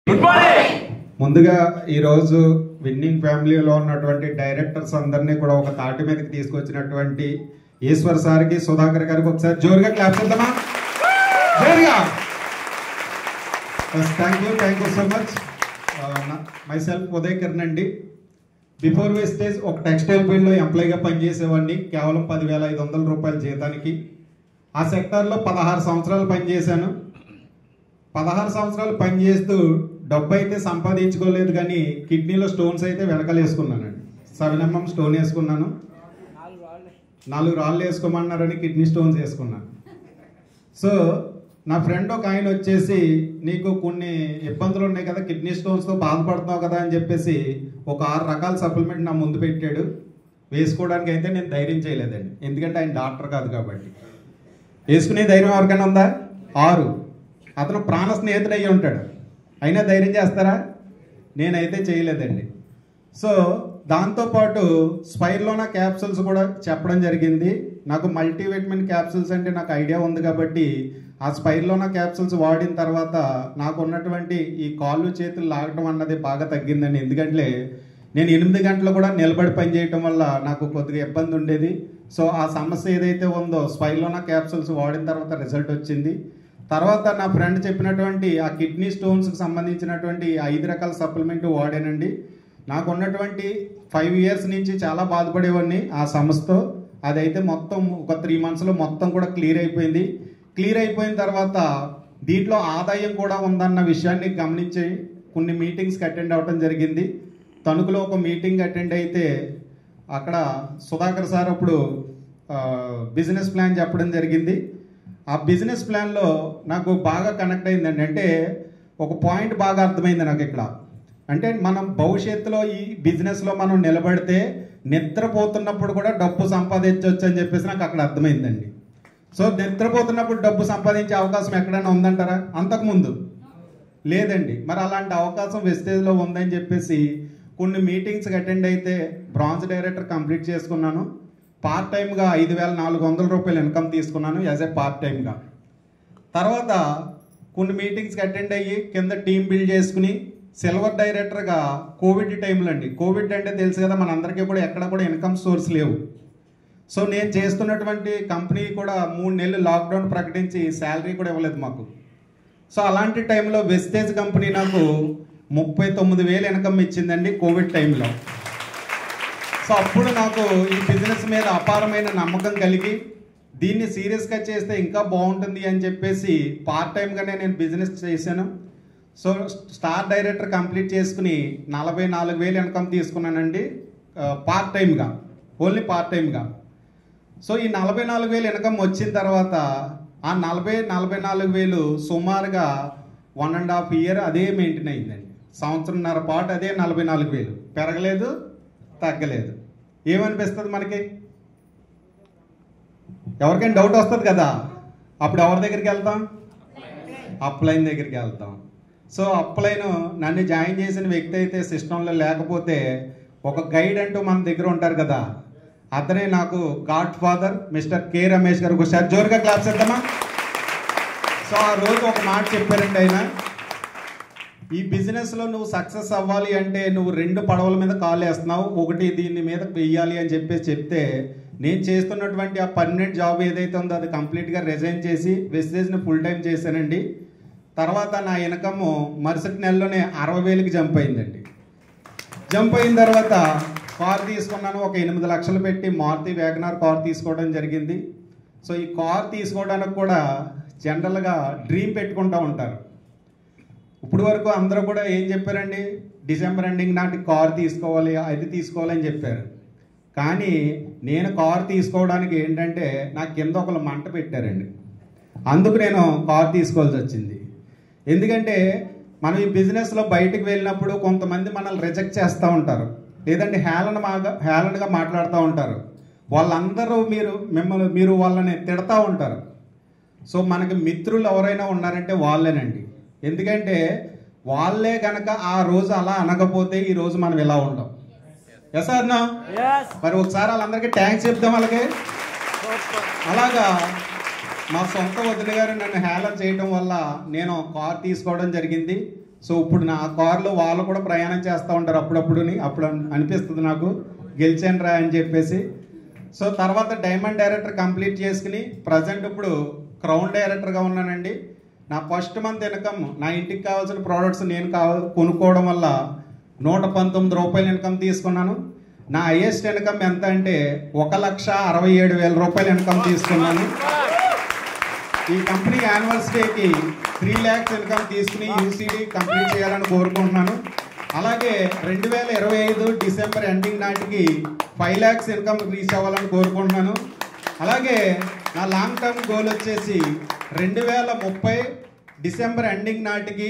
Good morning. ముందుగా ఈరోజు winnowing ఫ్యామిలీలో ఉన్నటువంటి డైరెక్టర్స్ అందరినీ కూడా ఒక తాటి మీదకి తీసుకొచ్చినటువంటి ఈశ్వర్ సార్కి, సుధాకర్ గారికి ఒకసారి జోరుగా క్లాప్ చేద్దామా? జోరుగా. Thank you so much. Myself Uday Kiran అండి. బిఫోర్ వేస్టేజ్ ఒక టెక్స్టైల్ ఫీల్డ్లో ఎంప్లాయీగా పనిచేసేవాడిని. కేవలం 10,500 రూపాయల జీతానికి. ఆ సెక్టార్లో 16 సంవత్సరాలు పనిచేశాను. 16 సంవత్సరాలు పనిచేస్తూ డబ్బు అయితే సంపాదించుకోలేదు, కానీ కిడ్నీలో స్టోన్స్ అయితే వెనకాల వేసుకున్నానండి. 7mm స్టోన్ వేసుకున్నాను. 4 రాళ్ళు వేసుకోమన్నారని కిడ్నీ స్టోన్స్ వేసుకున్నాను. సో నా ఫ్రెండ్ ఒక ఆయన వచ్చేసి, నీకు కొన్ని ఇబ్బందులు ఉన్నాయి కదా, కిడ్నీ స్టోన్స్తో బాధపడుతున్నావు కదా అని చెప్పేసి ఒక 6 రకాల సప్లిమెంట్ నా ముందు పెట్టాడు. వేసుకోవడానికి అయితే నేను ధైర్యం చేయలేదండి, ఎందుకంటే ఆయన డాక్టర్ కాదు కాబట్టి. వేసుకునే ధైర్యం ఎవరికైనా ఉందా? 6. అతను ప్రాణ స్నేహితుడు అయ్యి ఉంటాడు, అయినా ధైర్యం చేస్తారా? నేనైతే చేయలేదండి. సో దాంతోపాటు స్పైర్లోనా క్యాప్సూల్స్ కూడా చెప్పడం జరిగింది. నాకు మల్టీవిటమిన్ క్యాప్సూల్స్ అంటే నాకు ఐడియా ఉంది కాబట్టి ఆ స్పైర్లోనా క్యాప్సూల్స్ వాడిన తర్వాత నాకు ఉన్నటువంటి ఈ కాళ్ళు చేతులు లాగడం అన్నది బాగా తగ్గిందండి. ఎందుకంటే నేను 8 గంటలు కూడా నిలబడి పని చేయటం వల్ల నాకు కొద్దిగా ఇబ్బంది ఉండేది. సో ఆ సమస్య ఏదైతే ఉందో స్పైర్లోనా క్యాప్సూల్స్ వాడిన తర్వాత రిజల్ట్ వచ్చింది. తర్వాత నా ఫ్రెండ్ చెప్పినటువంటి ఆ కిడ్నీ స్టోన్స్కి సంబంధించినటువంటి 5 రకాల సప్లిమెంట్ వాడానండి. నాకు ఉన్నటువంటి 5 ఇయర్స్ నుంచి చాలా బాధపడేవాడిని ఆ సమస్యతో. అదైతే మొత్తం ఒక 3 మంత్స్లో మొత్తం కూడా క్లియర్ అయిపోయింది. క్లియర్ అయిపోయిన తర్వాత దీంట్లో ఆదాయం కూడా ఉందన్న విషయాన్ని గమనించి కొన్ని మీటింగ్స్కి అటెండ్ అవ్వడం జరిగింది. తణుకులో ఒక మీటింగ్ అటెండ్ అయితే అక్కడ సుధాకర్ సార్ అప్పుడు బిజినెస్ ప్లాన్ చెప్పడం జరిగింది. ఆ బిజినెస్ ప్లాన్లో నాకు బాగా కనెక్ట్ అయిందండి. అంటే ఒక పాయింట్ బాగా అర్థమైంది నాకు ఇక్కడ. అంటే మనం భవిష్యత్తులో ఈ బిజినెస్లో మనం నిలబడితే నిద్రపోతున్నప్పుడు కూడా డబ్బు సంపాదించవచ్చు అని చెప్పేసి నాకు అక్కడ అర్థమైందండి. సో నిద్రపోతున్నప్పుడు డబ్బు సంపాదించే అవకాశం ఎక్కడైనా ఉందంటారా? అంతకుముందు లేదండి. మరి అలాంటి అవకాశం వెస్టేజ్లో ఉందని చెప్పేసి కొన్ని మీటింగ్స్కి అటెండ్ అయితే బ్రాంజ్ డైరెక్టర్ కంప్లీట్ చేసుకున్నాను. పార్ట్ టైమ్గా 5,400 రూపాయలు ఇన్కమ్ తీసుకున్నాను యాజ్ ఏ పార్ట్ టైమ్గా. తర్వాత కొన్ని మీటింగ్స్కి అటెండ్ అయ్యి కింద టీం బిల్డ్ చేసుకుని సిల్వర్ డైరెక్టర్గా కోవిడ్ టైంలో అండి. కోవిడ్ అంటే తెలుసు కదా, మనందరికీ కూడా ఎక్కడ కూడా ఇన్కమ్ సోర్స్ లేవు. సో నేను చేస్తున్నటువంటి కంపెనీ కూడా 3 నెలలు లాక్డౌన్ ప్రకటించి శాలరీ కూడా ఇవ్వలేదు మాకు. సో అలాంటి టైంలో వెస్టేజ్ కంపెనీ నాకు 39,000 ఇన్కమ్ ఇచ్చిందండి కోవిడ్ టైంలో. సో అప్పుడు నాకు ఈ బిజినెస్ మీద అపారమైన నమ్మకం కలిగి దీన్ని సీరియస్గా చేస్తే ఇంకా బాగుంటుంది అని చెప్పేసి పార్ట్ టైమ్గానే నేను బిజినెస్ చేశాను. సో స్టార్ డైరెక్టర్ కంప్లీట్ చేసుకుని 44,000 ఇన్కమ్ తీసుకున్నానండి పార్ట్ టైమ్గా, ఓన్లీ పార్ట్ టైమ్గా. సో ఈ 44,000 ఇన్కమ్ వచ్చిన తర్వాత ఆ 44,000 సుమారుగా 1.5 ఇయర్ అదే మెయింటైన్ అయిందండి. సంవత్సరంన్నర పాటు అదే 44,000 పెరగలేదు, తగ్గలేదు. ఏమనిపిస్తుంది మనకి? ఎవరికైనా డౌట్ వస్తుంది కదా, అప్పుడు ఎవరి దగ్గరికి వెళ్తాం? అప్లైన్ దగ్గరికి వెళ్తాం. సో అప్లైన్ నన్ను జాయిన్ చేసిన వ్యక్తి అయితే సిస్టంలో లేకపోతే ఒక గైడ్ అంటూ మన దగ్గర ఉంటారు కదా, అతనే నాకు God father mister K Ramesh గారు. ఒకసారి జోరుగా క్లాప్స్ ఇద్దామా? సో ఆ రోజు ఒక మాట చెప్పారండి ఆయన, ఈ బిజినెస్లో నువ్వు సక్సెస్ అవ్వాలి అంటే నువ్వు 2 పడవల మీద కాలు వేస్తున్నావు, ఒకటి దీని మీద వెయ్యాలి అని చెప్పేసి చెప్తే నేను చేస్తున్నటువంటి ఆ పర్మనెంట్ జాబ్ ఏదైతే ఉందో అది కంప్లీట్గా రిజైన్ చేసి వెస్టేజ్ని ఫుల్ టైం చేశానండి. తర్వాత నా ఇన్కమ్ మరుసటి నెలలోనే 60,000కి జంప్ అయిందండి. జంప్ అయిన తర్వాత కార్ తీసుకున్నాను. ఒక 8 లక్షలు పెట్టి మారుతి వ్యాగనార్ కార్ తీసుకోవడం జరిగింది. సో ఈ కార్ తీసుకోవడానికి కూడా జనరల్గా డ్రీమ్ పెట్టుకుంటూ ఉంటారు. ఇప్పుడు వరకు అందరూ కూడా ఏం చెప్పారండి, డిసెంబర్ ఎండింగ్ నాటి కార్ తీసుకోవాలి, అది తీసుకోవాలని చెప్పారు. కానీ నేను కార్ తీసుకోవడానికి ఏంటంటే నాకు కింద ఒకళ్ళు మంట పెట్టారండి, అందుకు నేను కార్ తీసుకోవాల్సి వచ్చింది. ఎందుకంటే మనం ఈ బిజినెస్లో బయటకు వెళ్ళినప్పుడు కొంతమంది మనల్ని రిజెక్ట్ చేస్తూ ఉంటారు, లేదంటే హేళనగా మాట్లాడుతూ ఉంటారు. వాళ్ళందరూ మీరు వాళ్ళని తిడతా ఉంటారు. సో మనకి మిత్రులు ఎవరైనా ఉన్నారంటే వాళ్ళేనండి. ఎందుకంటే వాళ్ళే కనుక ఆ రోజు అలా అనకపోతే ఈ రోజు మనం ఇలా ఉంటాం. Yes or no? మరి ఒకసారి వాళ్ళందరికీ థ్యాంక్స్ చెప్తాం వాళ్ళకి. అలాగా మా సొంత వదిన గారు నన్ను హేళన చేయడం వల్ల నేను కార్ తీసుకోవడం జరిగింది. సో ఇప్పుడు నా కార్లో వాళ్ళు కూడా ప్రయాణం చేస్తూ ఉంటారు అప్పుడప్పుడుని. అప్పుడు అనిపిస్తుంది నాకు గెలిచాను రా అని చెప్పేసి. సో తర్వాత డైమండ్ డైరెక్టర్ కంప్లీట్ చేసుకుని ప్రజెంట్ ఇప్పుడు క్రౌన్ డైరెక్టర్గా ఉన్నానండి. నా ఫస్ట్ మంత్ ఇన్కమ్ నా ఇంటికి కావాల్సిన ప్రోడక్ట్స్ నేను కొనుక్కోవడం వల్ల 119 రూపాయలు ఇన్కమ్ తీసుకున్నాను. నా హైయెస్ట్ ఇన్కమ్ ఎంత అంటే 1,67,000 రూపాయలు ఇన్కమ్ తీసుకున్నాను. ఈ కంపెనీ యాన్యువల్స్ డేకి 3 lakhs ఇన్కమ్ తీసుకుని యూసీడీ కంప్లీట్ చేయాలని కోరుకుంటున్నాను. అలాగే 2025 డిసెంబర్ ఎండింగ్ నాటికి 5 lakhs ఇన్కమ్ రీచ్ అవ్వాలని కోరుకుంటున్నాను. అలాగే నా లాంగ్ టర్మ్ గోల్ వచ్చేసి 2030 డిసెంబర్ ఎండింగ్ నాటికి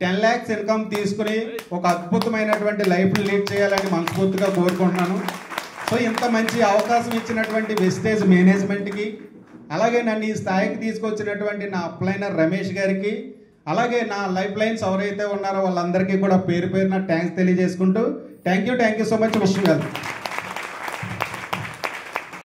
10 lakhs ఇన్కమ్ తీసుకుని ఒక అద్భుతమైనటువంటి లైఫ్ లీడ్ చేయాలని మనస్ఫూర్తిగా కోరుకుంటున్నాను. సో ఇంత మంచి అవకాశం ఇచ్చినటువంటి వెస్టేజ్ మేనేజ్మెంట్కి, అలాగే నన్ను ఈ స్థాయికి తీసుకొచ్చినటువంటి నా అప్లైనర్ రమేష్ గారికి, అలాగే నా లైఫ్ లైన్స్ ఎవరైతే ఉన్నారో వాళ్ళందరికీ కూడా పేరు పేరున థ్యాంక్స్ తెలియజేసుకుంటూ thank you so much. Wish you well.